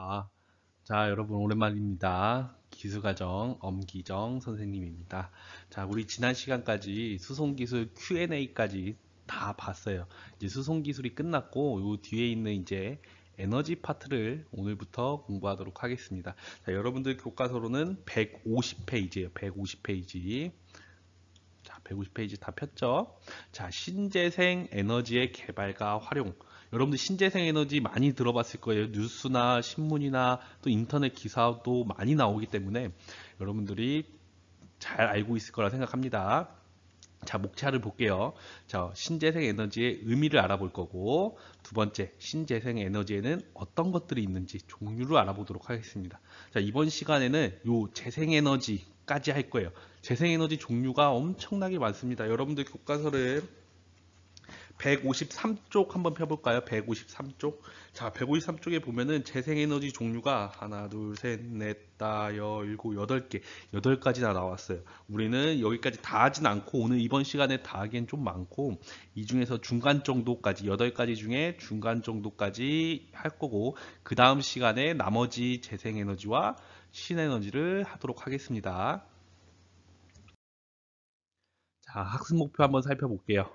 아, 자, 여러분 오랜만입니다. 기술과정 엄기정 선생님입니다. 자, 우리 지난 시간까지 수송기술 Q&A까지 다 봤어요. 이제 수송기술이 끝났고, 요 뒤에 있는 이제 에너지 파트를 오늘부터 공부하도록 하겠습니다. 자, 여러분들 교과서로는 150페이지예요. 150페이지. 자, 150페이지 다 폈죠? 자, 신재생 에너지의 개발과 활용. 여러분들 신재생 에너지 많이 들어봤을 거예요. 뉴스나 신문이나 또 인터넷 기사도 많이 나오기 때문에 여러분들이 잘 알고 있을 거라 생각합니다. 자, 목차를 볼게요. 자, 신재생 에너지의 의미를 알아볼 거고, 두 번째, 신재생 에너지에는 어떤 것들이 있는지 종류를 알아보도록 하겠습니다. 자, 이번 시간에는 요 재생 에너지까지 할 거예요. 재생 에너지 종류가 엄청나게 많습니다. 여러분들 교과서를 153쪽 한번 펴볼까요? 153쪽. 자, 153쪽에 보면은 재생에너지 종류가 하나, 둘, 셋, 넷, 다, 여, 일곱, 여덟 개, 여덟 가지나 나왔어요. 우리는 여기까지 다 하진 않고 오늘 이번 시간에 다 하기엔 좀 많고 이 중에서 중간 정도까지, 여덟 가지 중에 중간 정도까지 할 거고 그 다음 시간에 나머지 재생에너지와 신에너지를 하도록 하겠습니다. 자, 학습 목표 한번 살펴볼게요.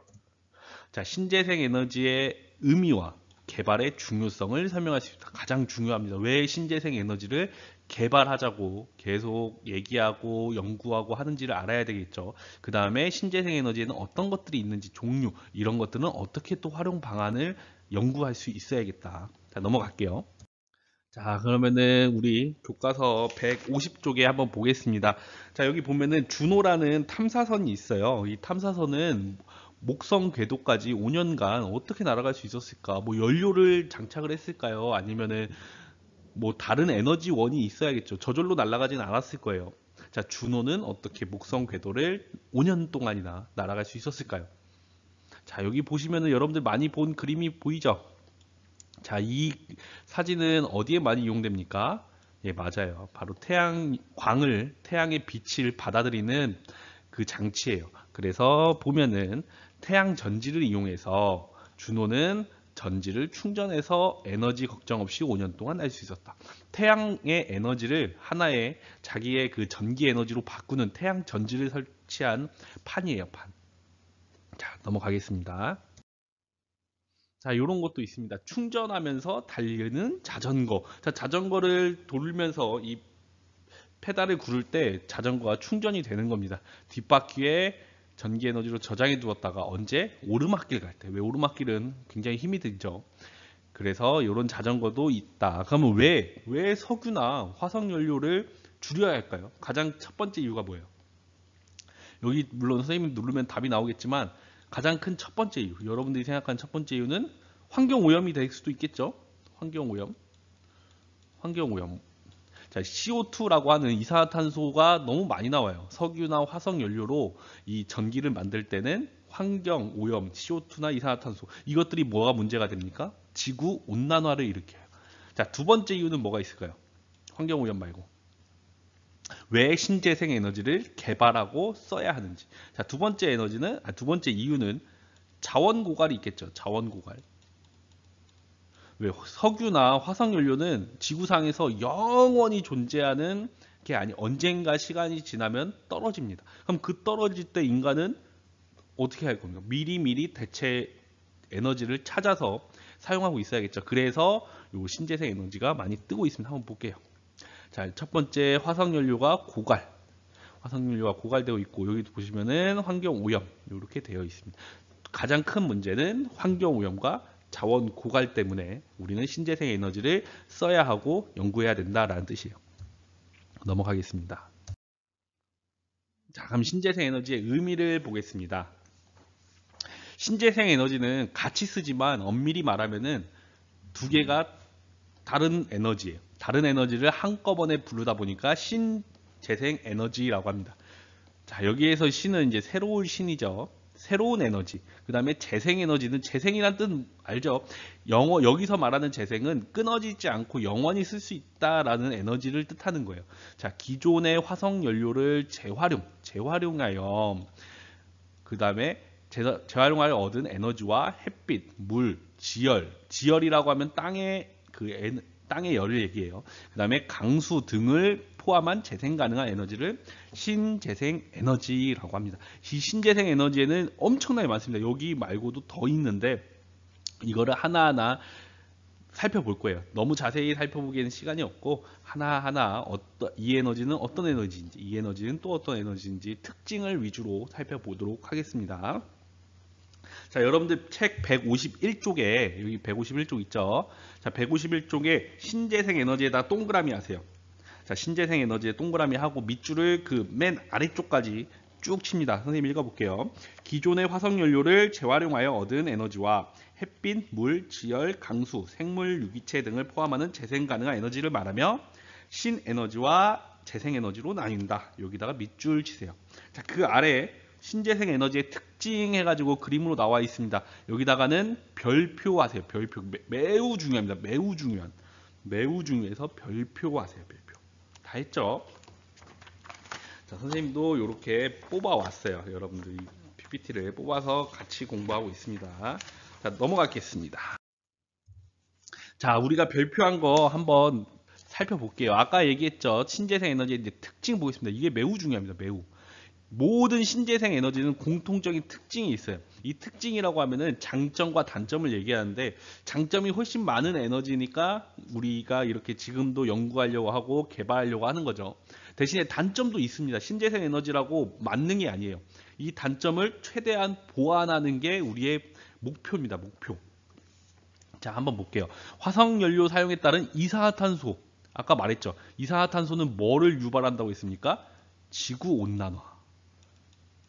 자, 신재생 에너지의 의미와 개발의 중요성을 설명할 수 있다. 가장 중요합니다. 왜 신재생 에너지를 개발하자고 계속 얘기하고 연구하고 하는지를 알아야 되겠죠. 그 다음에 신재생 에너지에는 어떤 것들이 있는지 종류, 이런 것들은 어떻게 또 활용 방안을 연구할 수 있어야겠다. 자, 넘어갈게요. 자, 그러면은 우리 교과서 150쪽에 한번 보겠습니다. 자, 여기 보면은 준호라는 탐사선이 있어요. 이 탐사선은 목성 궤도까지 5년간 어떻게 날아갈 수 있었을까? 뭐 연료를 장착을 했을까요? 아니면은 뭐 다른 에너지원이 있어야겠죠. 저절로 날아가진 않았을 거예요. 자, 준호는 어떻게 목성 궤도를 5년 동안이나 날아갈 수 있었을까요? 자, 여기 보시면은 여러분들 많이 본 그림이 보이죠? 자, 이 사진은 어디에 많이 이용됩니까? 예, 맞아요. 바로 태양의 빛을 받아들이는 그 장치예요. 그래서 보면은 태양 전지를 이용해서 준호는 전지를 충전해서 에너지 걱정 없이 5년 동안 할 수 있었다. 태양의 에너지를 하나의 자기의 그 전기 에너지로 바꾸는 태양 전지를 설치한 판이에요, 판. 자, 넘어가겠습니다. 자, 이런 것도 있습니다. 충전하면서 달리는 자전거. 자, 자전거를 돌면서 이 페달을 구를 때 자전거가 충전이 되는 겁니다. 뒷바퀴에 전기 에너지로 저장해 두었다가 언제? 오르막길 갈 때. 왜 오르막길은 굉장히 힘이 들죠. 그래서 이런 자전거도 있다. 그러면 왜 석유나 화석 연료를 줄여야 할까요? 가장 첫 번째 이유가 뭐예요? 여기 물론 선생님이 누르면 답이 나오겠지만 가장 큰 첫 번째 이유, 여러분들이 생각하는 첫 번째 이유는 환경 오염이 될 수도 있겠죠. 환경 오염. 환경 오염. 자, CO2라고 하는 이산화탄소가 너무 많이 나와요. 석유나 화석 연료로 이 전기를 만들 때는 환경 오염, CO2나 이산화탄소 이것들이 뭐가 문제가 됩니까? 지구 온난화를 일으켜요. 자, 두 번째 이유는 뭐가 있을까요? 환경 오염 말고. 왜 신재생 에너지를 개발하고 써야 하는지. 자, 두 번째 이유는 자원 고갈이 있겠죠. 자원 고갈. 왜 석유나 화석 연료는 지구상에서 영원히 존재하는 게 아니 언젠가 시간이 지나면 떨어집니다. 그럼 그 떨어질 때 인간은 어떻게 할 겁니까? 미리미리 대체 에너지를 찾아서 사용하고 있어야겠죠. 그래서 요 신재생 에너지가 많이 뜨고 있습니다. 한번 볼게요. 자, 첫 번째 화석연료가 고갈. 화석연료가 고갈되어 있고 여기 보시면은 환경 오염 이렇게 되어 있습니다. 가장 큰 문제는 환경 오염과 자원 고갈 때문에 우리는 신재생 에너지를 써야 하고 연구해야 된다라는 뜻이에요. 넘어가겠습니다. 자, 그럼 신재생 에너지의 의미를 보겠습니다. 신재생 에너지는 같이 쓰지만 엄밀히 말하면은 두 개가 다른 에너지예요. 다른 에너지를 한꺼번에 부르다 보니까 신재생 에너지라고 합니다. 자, 여기에서 신은 이제 새로운 신이죠. 새로운 에너지. 그 다음에 재생 에너지는 재생이란 뜻 알죠? 여기서 말하는 재생은 끊어지지 않고 영원히 쓸 수 있다라는 에너지를 뜻하는 거예요. 자, 기존의 화석 연료를 재활용하여 그 다음에 재활용하여 얻은 에너지와 햇빛, 물, 지열이라고 하면 땅의 그 땅의 열을 얘기해요. 그 다음에 강수 등을 포함한 재생 가능한 에너지를 신재생 에너지라고 합니다. 이 신재생 에너지에는 엄청나게 많습니다. 여기 말고도 더 있는데 이거를 하나하나 살펴볼 거예요. 너무 자세히 살펴보기에는 시간이 없고 하나하나 이 에너지는 어떤 에너지인지, 이 에너지는 또 어떤 에너지인지 특징을 위주로 살펴보도록 하겠습니다. 자, 여러분들 책 151쪽에 여기 151쪽 있죠? 자, 151쪽에 신재생 에너지에다 동그라미 하세요. 자, 신재생 에너지에 동그라미 하고 밑줄을 그 맨 아래쪽까지 쭉 칩니다. 선생님 읽어볼게요. 기존의 화석연료를 재활용하여 얻은 에너지와 햇빛, 물, 지열, 강수, 생물, 유기체 등을 포함하는 재생 가능한 에너지를 말하며 신에너지와 재생에너지로 나뉜다. 여기다가 밑줄 치세요. 자, 그 아래 신재생 에너지의 특징 해가지고 그림으로 나와 있습니다. 여기다가는 별표 하세요. 별표. 매우 중요합니다. 매우 중요한. 매우 중요해서 별표 하세요. 별표. 다 했죠? 자, 선생님도 이렇게 뽑아 왔어요. 여러분들이 PPT를 뽑아서 같이 공부하고 있습니다. 자, 넘어가겠습니다. 자, 우리가 별표한 거 한번 살펴볼게요. 아까 얘기했죠. 신재생 에너지의 특징 보겠습니다. 이게 매우 중요합니다. 매우. 모든 신재생 에너지는 공통적인 특징이 있어요. 이 특징이라고 하면은 장점과 단점을 얘기하는데 장점이 훨씬 많은 에너지니까 우리가 이렇게 지금도 연구하려고 하고 개발하려고 하는 거죠. 대신에 단점도 있습니다. 신재생 에너지라고 만능이 아니에요. 이 단점을 최대한 보완하는 게 우리의 목표입니다. 목표. 자, 한번 볼게요. 화석연료 사용에 따른 이산화탄소. 아까 말했죠. 이산화탄소는 뭐를 유발한다고 했습니까? 지구온난화.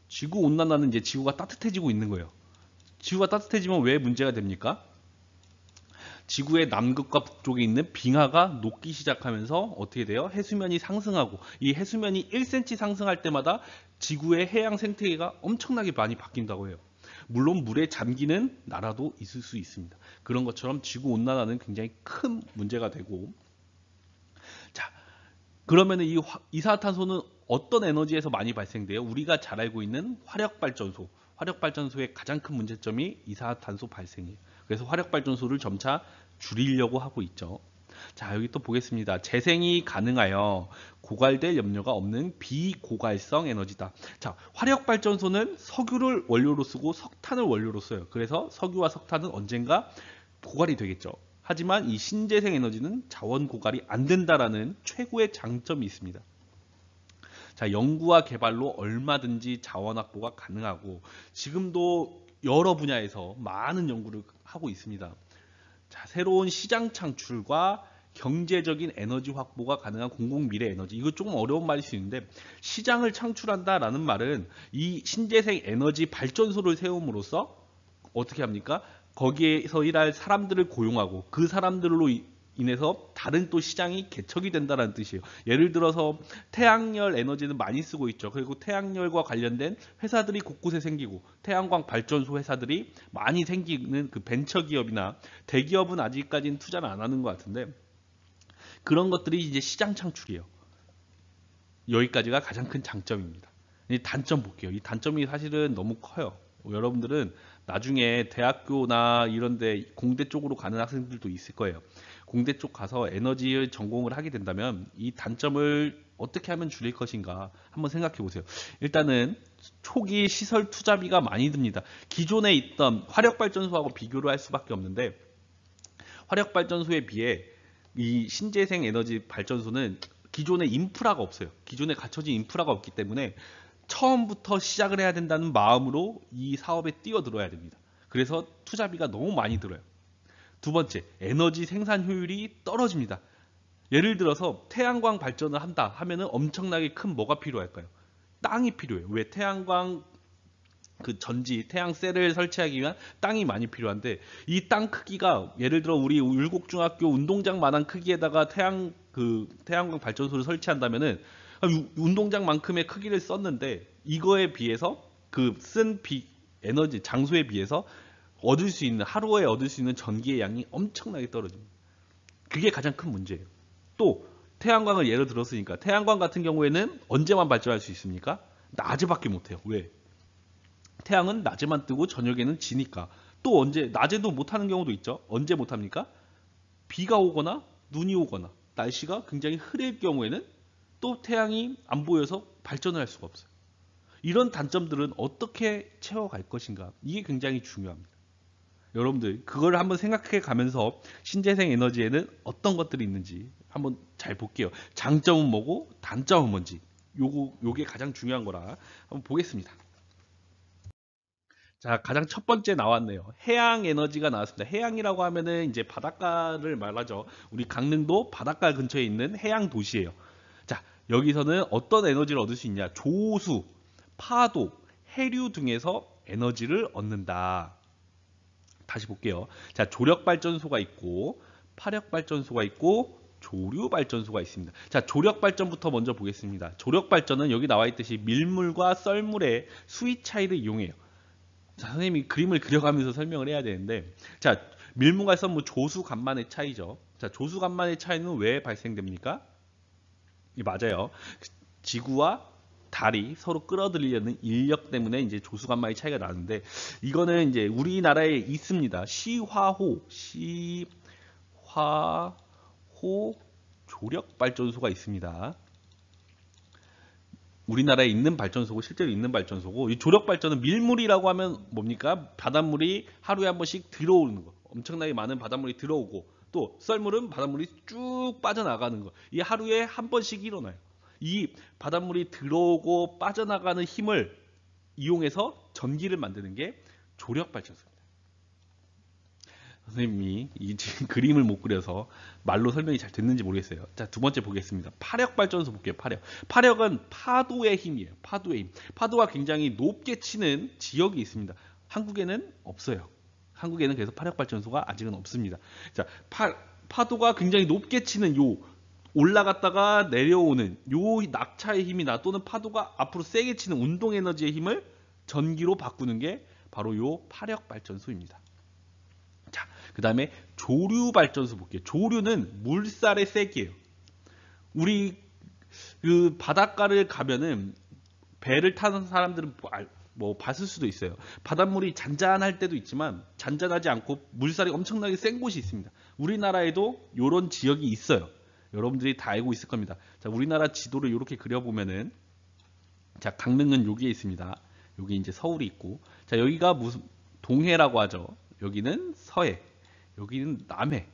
지구온난화는 이제 지구가 따뜻해지고 있는 거예요. 지구가 따뜻해지면 왜 문제가 됩니까? 지구의 남극과 북쪽에 있는 빙하가 녹기 시작하면서 어떻게 돼요? 해수면이 상승하고 이 해수면이 1cm 상승할 때마다 지구의 해양 생태계가 엄청나게 많이 바뀐다고 해요. 물론 물에 잠기는 나라도 있을 수 있습니다. 그런 것처럼 지구온난화는 굉장히 큰 문제가 되고 자, 그러면 이 이산화탄소는 어떤 에너지에서 많이 발생돼요? 우리가 잘 알고 있는 화력발전소. 화력발전소의 가장 큰 문제점이 이산화탄소 발생이에요. 그래서 화력발전소를 점차 줄이려고 하고 있죠. 자, 여기 또 보겠습니다. 재생이 가능하여 고갈될 염려가 없는 비고갈성 에너지다. 자, 화력발전소는 석유를 원료로 쓰고 석탄을 원료로 써요. 그래서 석유와 석탄은 언젠가 고갈이 되겠죠. 하지만 이 신재생 에너지는 자원 고갈이 안 된다라는 최고의 장점이 있습니다. 자, 연구와 개발로 얼마든지 자원 확보가 가능하고 지금도 여러 분야에서 많은 연구를 하고 있습니다. 자, 새로운 시장 창출과 경제적인 에너지 확보가 가능한 공공미래 에너지. 이거 조금 어려운 말일 수 있는데 시장을 창출한다라는 말은 이 신재생 에너지 발전소를 세움으로써 어떻게 합니까? 거기에서 일할 사람들을 고용하고 그 사람들로 인해서 다른 또 시장이 개척이 된다는 뜻이에요. 예를 들어서 태양열 에너지는 많이 쓰고 있죠. 그리고 태양열과 관련된 회사들이 곳곳에 생기고 태양광 발전소 회사들이 많이 생기는 그 벤처기업이나 대기업은 아직까지는 투자를 안 하는 것 같은데 그런 것들이 이제 시장 창출이에요. 여기까지가 가장 큰 장점입니다. 이 단점 볼게요. 이 단점이 사실은 너무 커요. 여러분들은 나중에 대학교나 이런데 공대 쪽으로 가는 학생들도 있을 거예요. 공대 쪽 가서 에너지 전공을 하게 된다면 이 단점을 어떻게 하면 줄일 것인가 한번 생각해 보세요. 일단은 초기 시설 투자비가 많이 듭니다. 기존에 있던 화력발전소하고 비교를 할 수밖에 없는데 화력발전소에 비해 이 신재생 에너지 발전소는 기존에 인프라가 없어요. 기존에 갖춰진 인프라가 없기 때문에 처음부터 시작을 해야 된다는 마음으로 이 사업에 뛰어들어야 됩니다. 그래서 투자비가 너무 많이 들어요. 두 번째, 에너지 생산 효율이 떨어집니다. 예를 들어서 태양광 발전을 한다 하면은 엄청나게 큰 뭐가 필요할까요? 땅이 필요해요. 왜? 태양광 그 전지, 태양셀을 설치하기 위한 땅이 많이 필요한데 이 땅 크기가 예를 들어 우리 율곡중학교 운동장만한 크기에다가 태양광 발전소를 설치한다면은 운동장만큼의 크기를 썼는데 이거에 비해서 그 쓴 에너지 장소에 비해서 얻을 수 있는 하루에 얻을 수 있는 전기의 양이 엄청나게 떨어집니다. 그게 가장 큰 문제예요. 또 태양광을 예로 들었으니까 태양광 같은 경우에는 언제만 발전할 수 있습니까? 낮에밖에 못해요. 왜? 태양은 낮에만 뜨고 저녁에는 지니까. 또 언제 낮에도 못하는 경우도 있죠. 언제 못합니까? 비가 오거나 눈이 오거나 날씨가 굉장히 흐릴 경우에는 또 태양이 안 보여서 발전을 할 수가 없어요. 이런 단점들은 어떻게 채워갈 것인가? 이게 굉장히 중요합니다. 여러분들 그걸 한번 생각해 가면서 신재생 에너지에는 어떤 것들이 있는지 한번 잘 볼게요. 장점은 뭐고 단점은 뭔지 요게 가장 중요한 거라 한번 보겠습니다. 자, 가장 첫 번째 나왔네요. 해양 에너지가 나왔습니다. 해양이라고 하면은 이제 바닷가를 말하죠. 우리 강릉도 바닷가 근처에 있는 해양 도시예요. 자, 여기서는 어떤 에너지를 얻을 수 있냐? 조수, 파도, 해류 등에서 에너지를 얻는다. 다시 볼게요. 자, 조력발전소가 있고 파력발전소가 있고 조류발전소가 있습니다. 자, 조력발전부터 먼저 보겠습니다. 조력발전은 여기 나와 있듯이 밀물과 썰물의 수위 차이를 이용해요. 자, 선생님이 그림을 그려가면서 설명을 해야 되는데, 자, 밀물과 썰물 조수간만의 차이죠. 자, 조수간만의 차이는 왜 발생됩니까? 맞아요. 지구와 달이 서로 끌어들이려는 인력 때문에 이제 조수간만의 차이가 나는데, 이거는 이제 우리나라에 있습니다. 시화호 조력발전소가 있습니다. 우리나라에 있는 발전소고 실제로 있는 발전소고, 이 조력발전은 밀물이라고 하면 뭡니까? 바닷물이 하루에 한 번씩 들어오는 거. 엄청나게 많은 바닷물이 들어오고, 또 썰물은 바닷물이 쭉 빠져나가는 거. 이 하루에 한 번씩 일어나요. 이 바닷물이 들어오고 빠져나가는 힘을 이용해서 전기를 만드는 게 조력발전소입니다. 선생님이 이 지금 그림을 못 그려서 말로 설명이 잘 됐는지 모르겠어요. 자, 두 번째 보겠습니다. 파력발전소 볼게요. 파력은 파도의 힘이에요. 파도의 힘. 파도가 굉장히 높게 치는 지역이 있습니다. 한국에는 없어요. 한국에는 그래서 파력발전소가 아직은 없습니다. 자, 파도가 굉장히 높게 치는 요 올라갔다가 내려오는 요 낙차의 힘이나 또는 파도가 앞으로 세게 치는 운동 에너지의 힘을 전기로 바꾸는 게 바로 요 파력발전소입니다. 자, 그 다음에 조류발전소 볼게요. 조류는 물살의 세기예요. 우리 그 바닷가를 가면은 배를 타는 사람들은 뭐 봤을 수도 있어요. 바닷물이 잔잔할 때도 있지만 잔잔하지 않고 물살이 엄청나게 센 곳이 있습니다. 우리나라에도 이런 지역이 있어요. 여러분들이 다 알고 있을 겁니다. 자, 우리나라 지도를 이렇게 그려보면은, 자, 강릉은 여기에 있습니다. 여기 이제 서울이 있고, 자, 여기가 무슨 동해라고 하죠. 여기는 서해, 여기는 남해.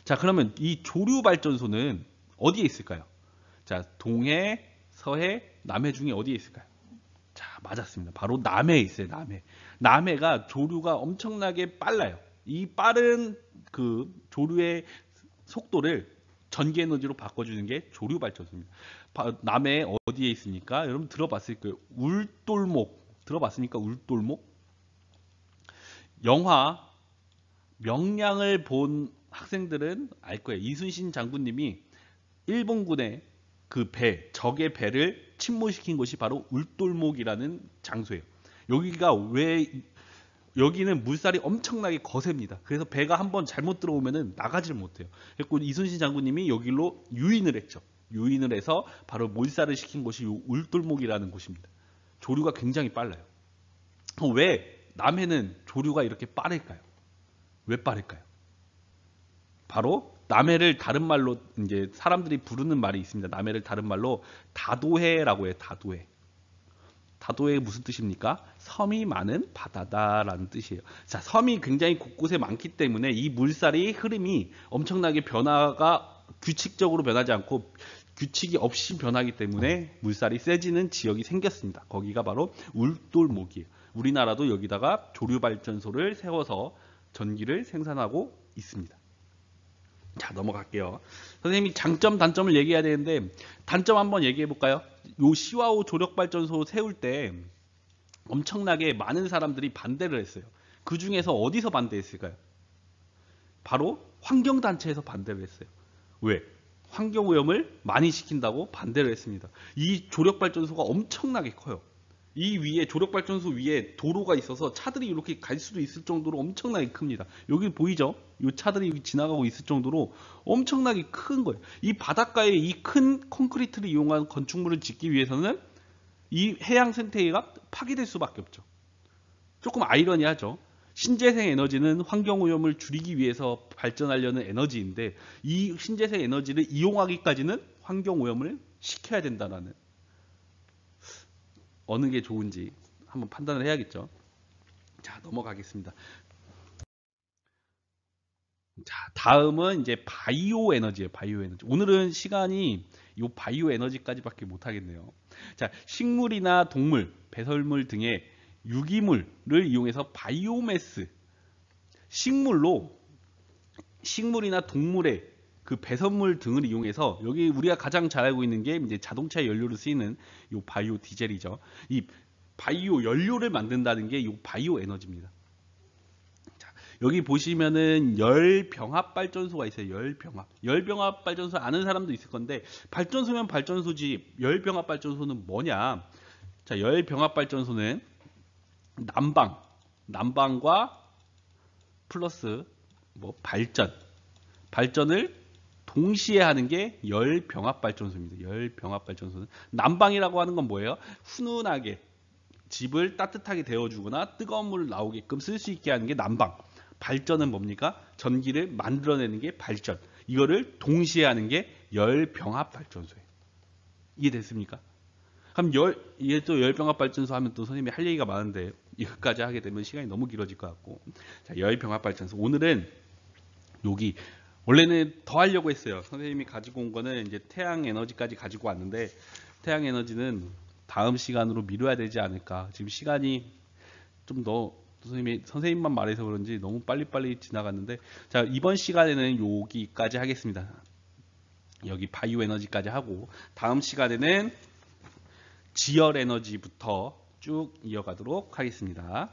자, 그러면 이 조류발전소는 어디에 있을까요? 자, 동해, 서해, 남해 중에 어디에 있을까요? 자, 맞았습니다. 바로 남해에 있어요. 남해가 조류가 엄청나게 빨라요. 이 빠른 그 조류의 속도를 전기 에너지로 바꿔주는 게 조류발전소입니다. 남해 어디에 있습니까? 여러분 들어봤을 거예요. 울돌목 들어봤습니까? 울돌목? 영화 명량을 본 학생들은 알 거예요. 이순신 장군님이 일본군의 그 적의 배를 침몰시킨 곳이 바로 울돌목이라는 장소예요. 여기는 물살이 엄청나게 거셉니다. 그래서 배가 한번 잘못 들어오면은 나가질 못해요. 그래서 이순신 장군님이 여기로 유인을 했죠. 유인을 해서 바로 몰살을 시킨 곳이 울돌목이라는 곳입니다. 조류가 굉장히 빨라요. 왜 남해는 조류가 이렇게 빠를까요? 왜 빠를까요? 바로 남해를 다른 말로 이제 사람들이 부르는 말이 있습니다. 남해를 다른 말로 다도해라고 해요. 다도해. 다도해 무슨 뜻입니까? 섬이 많은 바다다라는 뜻이에요. 자, 섬이 굉장히 곳곳에 많기 때문에 이 물살이 흐름이 엄청나게 변화가 규칙적으로 변하지 않고 규칙이 없이 변하기 때문에 물살이 세지는 지역이 생겼습니다. 거기가 바로 울돌목이에요. 우리나라도 여기다가 조류발전소를 세워서 전기를 생산하고 있습니다. 자, 넘어갈게요. 선생님이 장점, 단점을 얘기해야 되는데 단점 한번 얘기해 볼까요? 요 시와호 조력발전소 세울 때 엄청나게 많은 사람들이 반대를 했어요. 그 중에서 어디서 반대했을까요? 바로 환경단체에서 반대를 했어요. 왜? 환경오염을 많이 시킨다고 반대를 했습니다. 이 조력발전소가 엄청나게 커요. 이 위에 조력발전소 위에 도로가 있어서 차들이 이렇게 갈 수도 있을 정도로 엄청나게 큽니다. 여기 보이죠? 이 차들이 여기 지나가고 있을 정도로 엄청나게 큰 거예요. 이 바닷가에 이 큰 콘크리트를 이용한 건축물을 짓기 위해서는 이 해양 생태계가 파괴될 수밖에 없죠. 조금 아이러니하죠. 신재생 에너지는 환경 오염을 줄이기 위해서 발전하려는 에너지인데 이 신재생 에너지를 이용하기까지는 환경 오염을 시켜야 된다라는 어느 게 좋은지 한번 판단을 해야겠죠. 자, 넘어가겠습니다. 자, 다음은 이제 바이오 에너지예요. 바이오 에너지. 오늘은 시간이 이 바이오 에너지까지밖에 못 하겠네요. 자, 식물이나 동물, 배설물 등의 유기물을 이용해서 바이오매스, 식물이나 동물의 그 배설물 등을 이용해서 여기 우리가 가장 잘 알고 있는 게 이제 자동차 연료로 쓰이는 이 바이오 디젤이죠. 이 바이오 연료를 만든다는 게 이 바이오 에너지입니다. 여기 보시면은 열병합 발전소가 있어요. 열병합 발전소 아는 사람도 있을 건데 발전소면 발전소지 열병합 발전소는 뭐냐? 자, 열병합 발전소는 난방과 플러스 뭐 발전을 동시에 하는 게 열병합 발전소입니다. 열병합 발전소는 난방이라고 하는 건 뭐예요? 훈훈하게 집을 따뜻하게 데워주거나 뜨거운 물을 나오게끔 쓸 수 있게 하는 게 난방. 발전은 뭡니까? 전기를 만들어내는 게 발전. 이거를 동시에 하는 게 열병합 발전소예요. 이해됐습니까? 그럼 이게 또 열병합 발전소 하면 또 선생님이 할 얘기가 많은데 이것까지 하게 되면 시간이 너무 길어질 것 같고. 자, 열병합 발전소. 오늘은 여기 원래는 더 하려고 했어요. 선생님이 가지고 온 거는 이제 태양 에너지까지 가지고 왔는데 태양 에너지는 다음 시간으로 미뤄야 되지 않을까. 지금 시간이 좀 더 선생님만 말해서 그런지 너무 빨리빨리 지나갔는데 자, 이번 시간에는 여기까지 하겠습니다. 여기 바이오 에너지까지 하고 다음 시간에는 지열 에너지부터 쭉 이어가도록 하겠습니다.